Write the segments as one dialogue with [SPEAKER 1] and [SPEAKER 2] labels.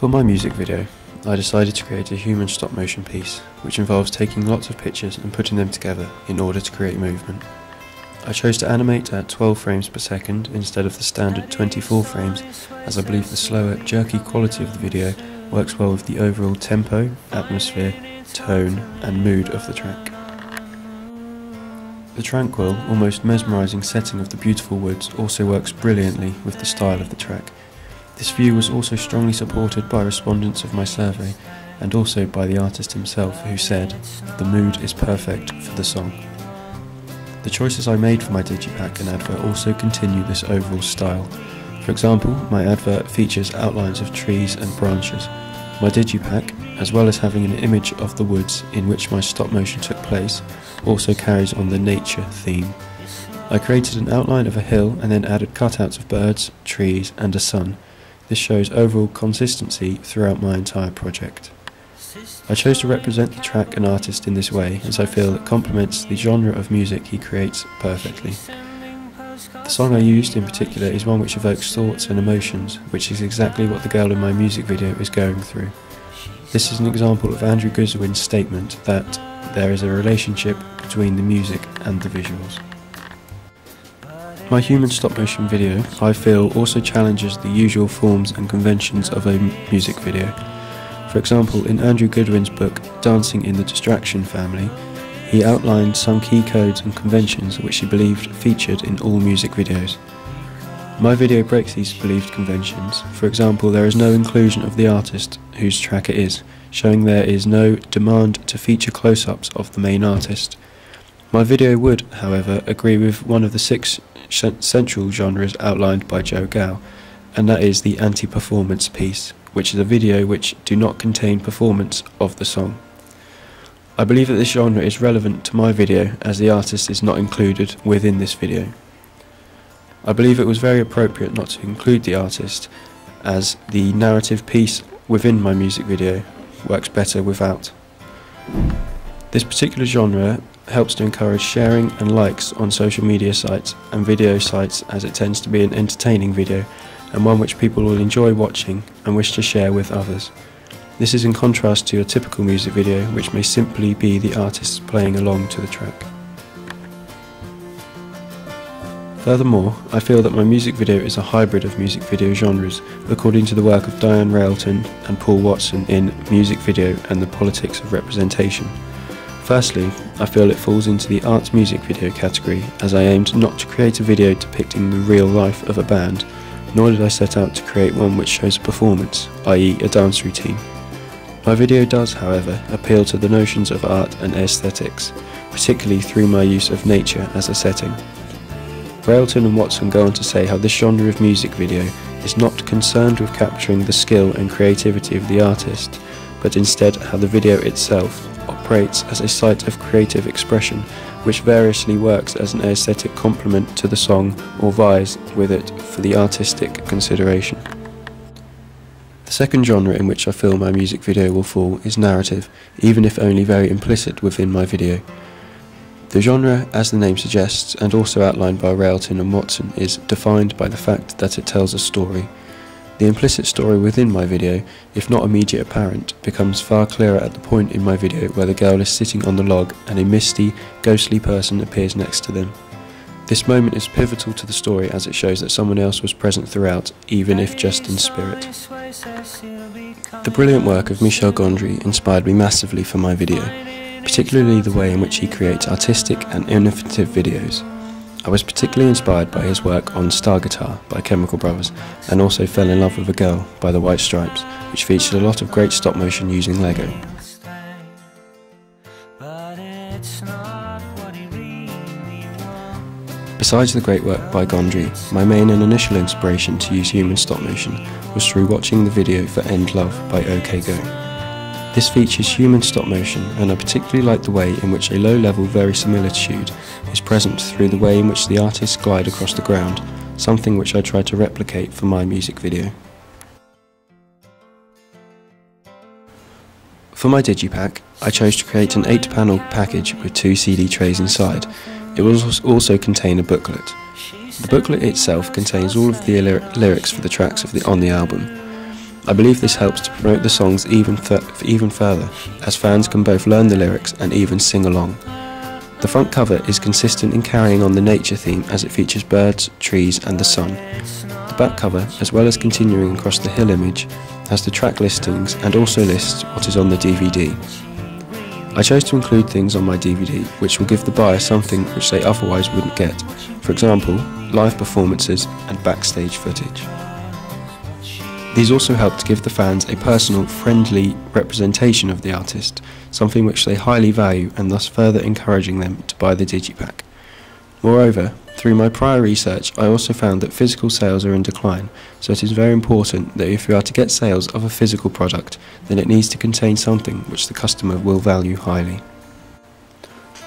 [SPEAKER 1] For my music video, I decided to create a human stop motion piece, which involves taking lots of pictures and putting them together in order to create movement. I chose to animate at 12 frames per second instead of the standard 24 frames, as I believe the slower, jerky quality of the video works well with the overall tempo, atmosphere, tone and mood of the track. The tranquil, almost mesmerising setting of the beautiful woods also works brilliantly with the style of the track. This view was also strongly supported by respondents of my survey, and also by the artist himself, who said, "The mood is perfect for the song." The choices I made for my digipack and advert also continue this overall style. For example, my advert features outlines of trees and branches. My digipack, as well as having an image of the woods in which my stop motion took place, also carries on the nature theme. I created an outline of a hill and then added cutouts of birds, trees and a sun. This shows overall consistency throughout my entire project. I chose to represent the track and artist in this way, as I feel it complements the genre of music he creates perfectly. The song I used in particular is one which evokes thoughts and emotions, which is exactly what the girl in my music video is going through. This is an example of Andrew Goodwin's statement that there is a relationship between the music and the visuals. My human stop motion video, I feel, also challenges the usual forms and conventions of a music video. For example, in Andrew Goodwin's book, Dancing in the Distraction Family, he outlined some key codes and conventions which he believed featured in all music videos. My video breaks these believed conventions. For example, there is no inclusion of the artist whose track it is, showing there is no demand to feature close-ups of the main artist. My video would, however, agree with one of the 6 central genres outlined by Joe Gow, and that is the anti-performance piece, which is a video which do not contain performance of the song. I believe that this genre is relevant to my video as the artist is not included within this video. I believe it was very appropriate not to include the artist, as the narrative piece within my music video works better without. This particular genre helps to encourage sharing and likes on social media sites and video sites, as it tends to be an entertaining video and one which people will enjoy watching and wish to share with others. This is in contrast to a typical music video, which may simply be the artist playing along to the track. Furthermore, I feel that my music video is a hybrid of music video genres, according to the work of Diane Railton and Paul Watson in Music Video and the Politics of Representation. Firstly, I feel it falls into the arts music video category, as I aimed not to create a video depicting the real life of a band, nor did I set out to create one which shows a performance, i.e. a dance routine. My video does, however, appeal to the notions of art and aesthetics, particularly through my use of nature as a setting. Railton and Watson go on to say how this genre of music video is not concerned with capturing the skill and creativity of the artist, but instead how the video itself operates as a site of creative expression, which variously works as an aesthetic complement to the song or vies with it for the artistic consideration. The second genre in which I feel my music video will fall is narrative, even if only very implicit within my video. The genre, as the name suggests, and also outlined by Railton and Watson, is defined by the fact that it tells a story. The implicit story within my video, if not immediate apparent, becomes far clearer at the point in my video where the girl is sitting on the log and a misty, ghostly person appears next to them. This moment is pivotal to the story, as it shows that someone else was present throughout, even if just in spirit. The brilliant work of Michel Gondry inspired me massively for my video, particularly the way in which he creates artistic and innovative videos. I was particularly inspired by his work on Star Guitar by Chemical Brothers, and also fell in love with a Girl by the White Stripes, which featured a lot of great stop motion using Lego. Besides the great work by Gondry, my main and initial inspiration to use human stop motion was through watching the video for End Love by OK Go. This features human stop motion, and I particularly like the way in which a low-level verisimilitude is present through the way in which the artists glide across the ground, something which I try to replicate for my music video. For my digipack, I chose to create an 8-panel package with 2 CD trays inside. It will also contain a booklet. The booklet itself contains all of the lyrics for the tracks on the album. I believe this helps to promote the songs even further, as fans can both learn the lyrics and even sing along. The front cover is consistent in carrying on the nature theme as it features birds, trees and the sun. The back cover, as well as continuing across the hill image, has the track listings and also lists what is on the DVD. I chose to include things on my DVD which will give the buyer something which they otherwise wouldn't get, for example, live performances and backstage footage. These also help to give the fans a personal, friendly representation of the artist, something which they highly value and thus further encouraging them to buy the digipack. Moreover, through my prior research I also found that physical sales are in decline, so it is very important that if you are to get sales of a physical product, then it needs to contain something which the customer will value highly.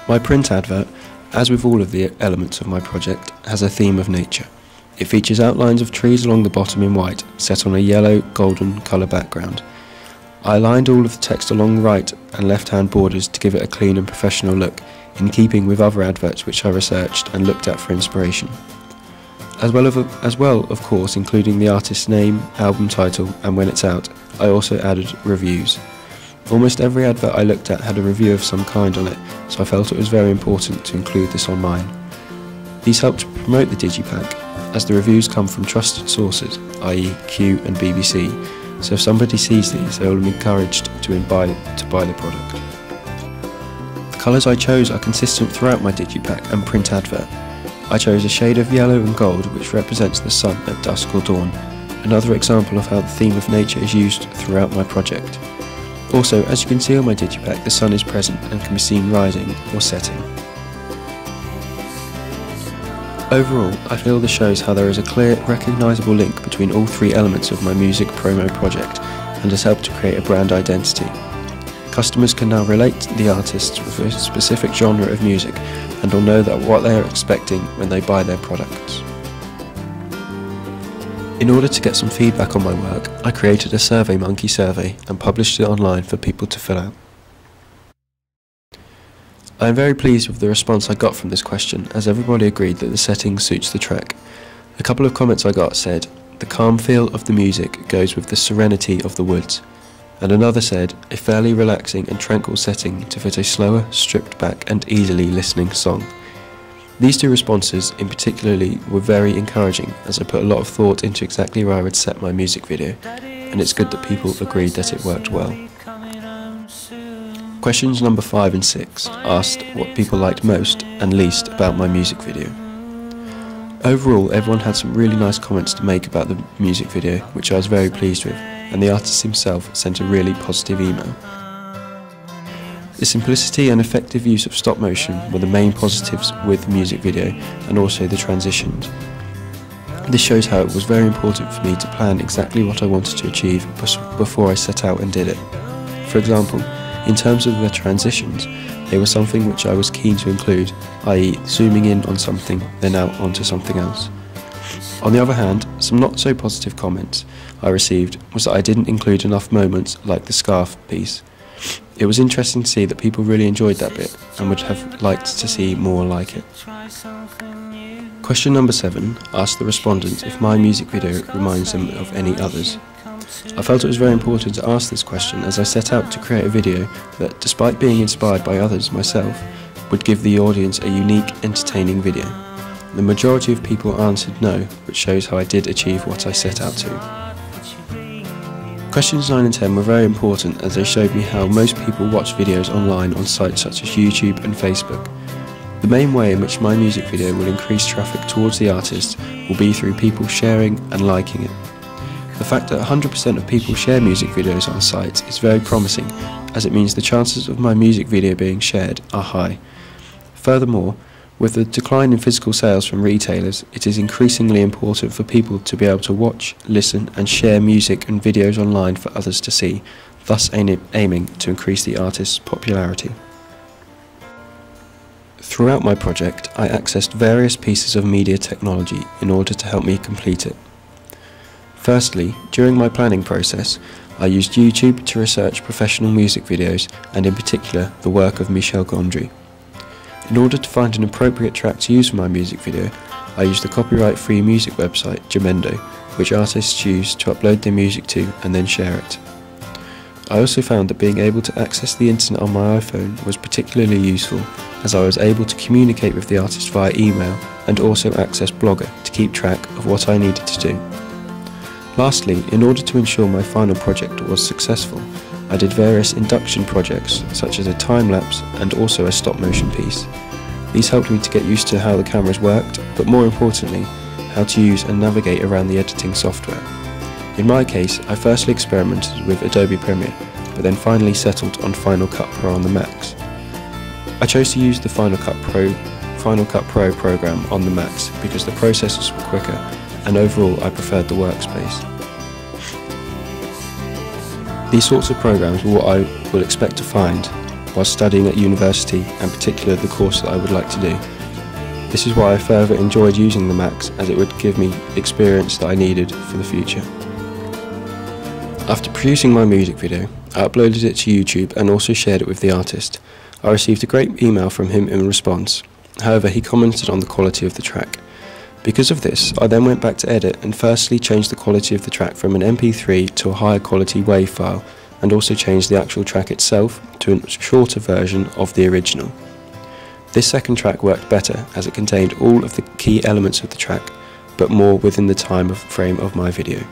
[SPEAKER 1] My print advert, as with all of the elements of my project, has a theme of nature. It features outlines of trees along the bottom in white, set on a yellow, golden colour background. I aligned all of the text along right and left hand borders to give it a clean and professional look, in keeping with other adverts which I researched and looked at for inspiration. As well, of course, including the artist's name, album title and when it's out, I also added reviews. Almost every advert I looked at had a review of some kind on it, so I felt it was very important to include this on mine. These help to promote the digipack, as the reviews come from trusted sources, i.e. Q and BBC, so if somebody sees these they will be encouraged to buy the product. The colours I chose are consistent throughout my digipack and print advert. I chose a shade of yellow and gold which represents the sun at dusk or dawn, another example of how the theme of nature is used throughout my project. Also, as you can see on my digipack, the sun is present and can be seen rising or setting. Overall, I feel this shows how there is a clear, recognisable link between all three elements of my music promo project and has helped to create a brand identity. Customers can now relate to the artists with a specific genre of music and will know that what they are expecting when they buy their products. In order to get some feedback on my work, I created a SurveyMonkey survey and published it online for people to fill out. I am very pleased with the response I got from this question, as everybody agreed that the setting suits the track. A couple of comments I got said, "The calm feel of the music goes with the serenity of the woods," and another said, "A fairly relaxing and tranquil setting to fit a slower, stripped back and easily listening song." These two responses in particularly were very encouraging, as I put a lot of thought into exactly where I would set my music video, and it's good that people agreed that it worked well. Questions number 5 and 6 asked what people liked most and least about my music video. Overall, everyone had some really nice comments to make about the music video, which I was very pleased with, and the artist himself sent a really positive email. The simplicity and effective use of stop motion were the main positives with the music video, and also the transitions. This shows how it was very important for me to plan exactly what I wanted to achieve before I set out and did it. For example, in terms of the transitions, they were something which I was keen to include, i.e. zooming in on something, then out onto something else. On the other hand, some not so positive comments I received was that I didn't include enough moments like the scarf piece. It was interesting to see that people really enjoyed that bit and would have liked to see more like it. Question number 7 asked the respondents if my music video reminds them of any others. I felt it was very important to ask this question, as I set out to create a video that, despite being inspired by others myself, would give the audience a unique, entertaining video. The majority of people answered no, which shows how I did achieve what I set out to. Questions 9 and 10 were very important, as they showed me how most people watch videos online on sites such as YouTube and Facebook. The main way in which my music video will increase traffic towards the artist will be through people sharing and liking it. The fact that 100% of people share music videos on sites is very promising, as it means the chances of my music video being shared are high. Furthermore, with the decline in physical sales from retailers, it is increasingly important for people to be able to watch, listen and share music and videos online for others to see, thus aiming to increase the artist's popularity. Throughout my project, I accessed various pieces of media technology in order to help me complete it. Firstly, during my planning process, I used YouTube to research professional music videos and in particular the work of Michel Gondry. In order to find an appropriate track to use for my music video, I used the copyright-free music website Jamendo which artists use to upload their music to and then share it. I also found that being able to access the internet on my iPhone was particularly useful, as I was able to communicate with the artist via email and also access Blogger to keep track of what I needed to do. Lastly, in order to ensure my final project was successful, I did various induction projects such as a time-lapse and also a stop-motion piece. These helped me to get used to how the cameras worked, but more importantly, how to use and navigate around the editing software. In my case, I firstly experimented with Adobe Premiere, but then finally settled on Final Cut Pro on the Macs. I chose to use the Final Cut Pro program on the Macs because the processes were quicker and overall I preferred the workspace. These sorts of programs were what I would expect to find while studying at university, and particularly the course that I would like to do. This is why I further enjoyed using the Macs, as it would give me experience that I needed for the future. After producing my music video, I uploaded it to YouTube and also shared it with the artist. I received a great email from him in response. However, he commented on the quality of the track. Because of this, I then went back to edit and firstly changed the quality of the track from an MP3 to a higher quality WAV file, and also changed the actual track itself to a shorter version of the original. This second track worked better as it contained all of the key elements of the track, but more within the time frame of my video.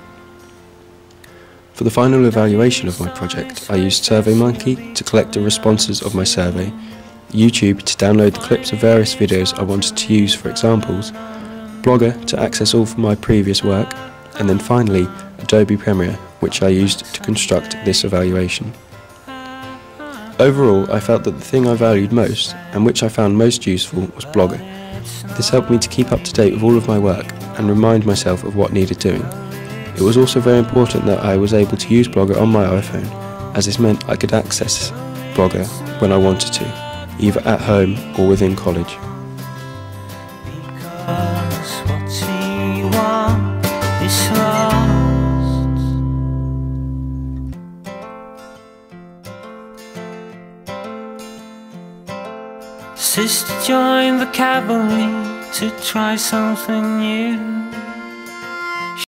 [SPEAKER 1] For the final evaluation of my project, I used SurveyMonkey to collect the responses of my survey, YouTube to download the clips of various videos I wanted to use for examples, Blogger to access all of my previous work, and then finally Adobe Premiere, which I used to construct this evaluation. Overall, I felt that the thing I valued most, and which I found most useful, was Blogger. This helped me to keep up to date with all of my work and remind myself of what needed doing. It was also very important that I was able to use Blogger on my iPhone, as this meant I could access Blogger when I wanted to, either at home or within college.
[SPEAKER 2] Because what we want is lost. Sister joined the cavalry to try something new.